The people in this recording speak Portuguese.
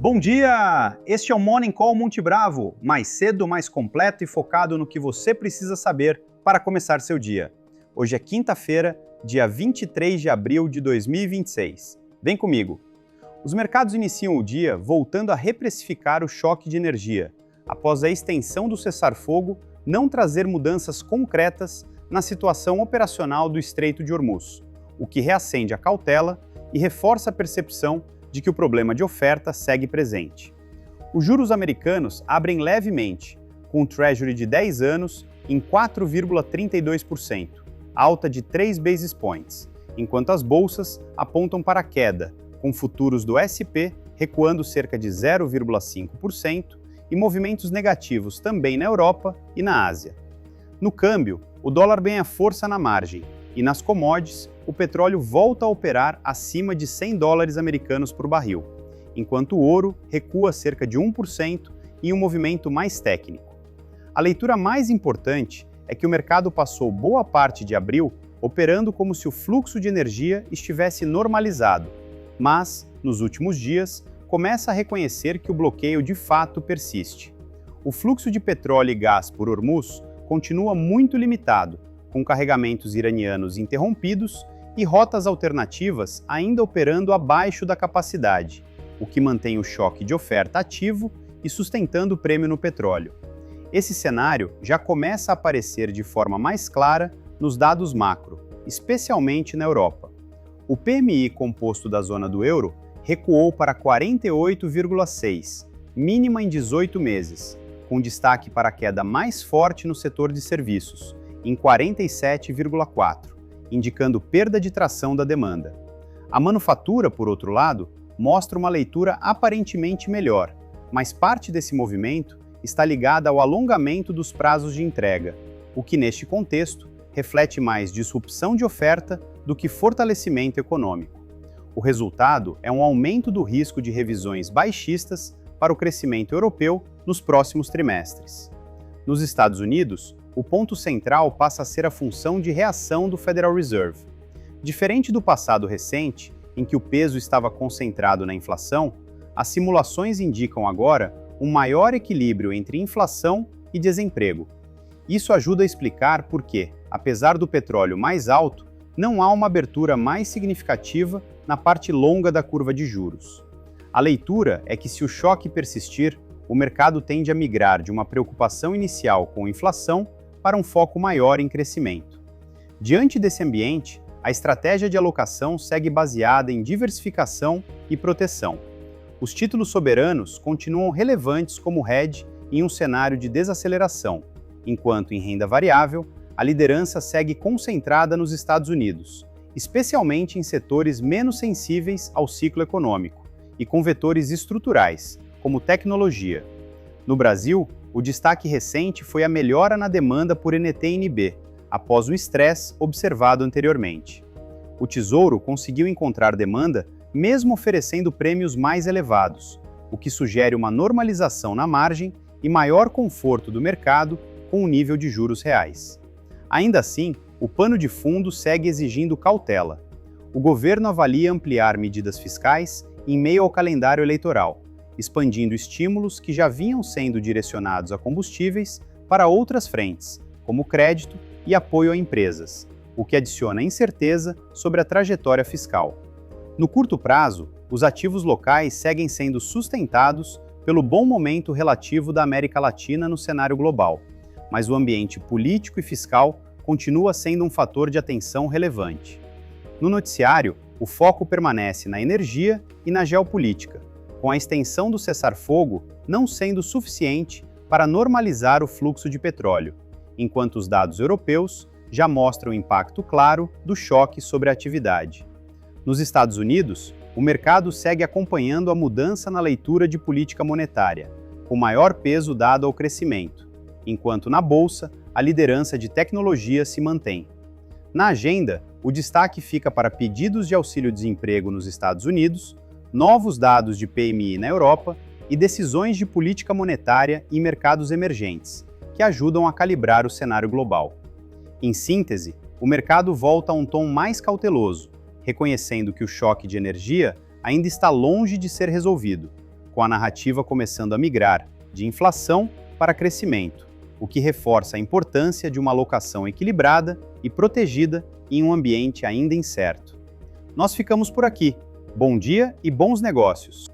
Bom dia! Este é o Morning Call Monte Bravo, mais cedo, mais completo e focado no que você precisa saber para começar seu dia. Hoje é quinta-feira, dia 23 de abril de 2026. Vem comigo! Os mercados iniciam o dia voltando a reprecificar o choque de energia, após a extensão do cessar-fogo não trazer mudanças concretas na situação operacional do Estreito de Hormuz, o que reacende a cautela e reforça a percepção de que o problema de oferta segue presente. Os juros americanos abrem levemente, com o Treasury de 10 anos em 4,32%, alta de 3 basis points, enquanto as bolsas apontam para a queda, com futuros do SP recuando cerca de 0,5% e movimentos negativos também na Europa e na Ásia. No câmbio, o dólar ganha força na margem, e nas commodities, o petróleo volta a operar acima de $100 americanos por barril, enquanto o ouro recua cerca de 1% em um movimento mais técnico. A leitura mais importante é que o mercado passou boa parte de abril operando como se o fluxo de energia estivesse normalizado, mas, nos últimos dias, começa a reconhecer que o bloqueio de fato persiste. O fluxo de petróleo e gás por Hormuz continua muito limitado, com carregamentos iranianos interrompidos e rotas alternativas ainda operando abaixo da capacidade, o que mantém o choque de oferta ativo e sustentando o prêmio no petróleo. Esse cenário já começa a aparecer de forma mais clara nos dados macro, especialmente na Europa. O PMI composto da zona do euro recuou para 48,6, mínima em 18 meses, com destaque para a queda mais forte no setor de serviços, em 47,4, indicando perda de tração da demanda. A manufatura, por outro lado, mostra uma leitura aparentemente melhor, mas parte desse movimento está ligada ao alongamento dos prazos de entrega, o que neste contexto reflete mais disrupção de oferta do que fortalecimento econômico. O resultado é um aumento do risco de revisões baixistas para o crescimento europeu nos próximos trimestres. Nos Estados Unidos, o ponto central passa a ser a função de reação do Federal Reserve. Diferente do passado recente, em que o peso estava concentrado na inflação, as simulações indicam agora um maior equilíbrio entre inflação e desemprego. Isso ajuda a explicar por que, apesar do petróleo mais alto, não há uma abertura mais significativa na parte longa da curva de juros. A leitura é que, se o choque persistir, o mercado tende a migrar de uma preocupação inicial com inflação para um foco maior em crescimento. Diante desse ambiente, a estratégia de alocação segue baseada em diversificação e proteção. Os títulos soberanos continuam relevantes como hedge em um cenário de desaceleração, enquanto em renda variável, a liderança segue concentrada nos Estados Unidos, especialmente em setores menos sensíveis ao ciclo econômico e com vetores estruturais, como tecnologia. No Brasil, o destaque recente foi a melhora na demanda por NTN-B, após o estresse observado anteriormente. O Tesouro conseguiu encontrar demanda mesmo oferecendo prêmios mais elevados, o que sugere uma normalização na margem e maior conforto do mercado com o nível de juros reais. Ainda assim, o pano de fundo segue exigindo cautela. O governo avalia ampliar medidas fiscais em meio ao calendário eleitoral, expandindo estímulos que já vinham sendo direcionados a combustíveis para outras frentes, como crédito e apoio a empresas, o que adiciona incerteza sobre a trajetória fiscal. No curto prazo, os ativos locais seguem sendo sustentados pelo bom momento relativo da América Latina no cenário global, mas o ambiente político e fiscal continua sendo um fator de atenção relevante. No noticiário, o foco permanece na energia e na geopolítica, com a extensão do cessar-fogo não sendo suficiente para normalizar o fluxo de petróleo, enquanto os dados europeus já mostram o impacto claro do choque sobre a atividade. Nos Estados Unidos, o mercado segue acompanhando a mudança na leitura de política monetária, com maior peso dado ao crescimento, enquanto na bolsa a liderança de tecnologia se mantém. Na agenda, o destaque fica para pedidos de auxílio-desemprego nos Estados Unidos, novos dados de PMI na Europa e decisões de política monetária em mercados emergentes, que ajudam a calibrar o cenário global. Em síntese, o mercado volta a um tom mais cauteloso, reconhecendo que o choque de energia ainda está longe de ser resolvido, com a narrativa começando a migrar de inflação para crescimento, o que reforça a importância de uma alocação equilibrada e protegida em um ambiente ainda incerto. Nós ficamos por aqui. Bom dia e bons negócios!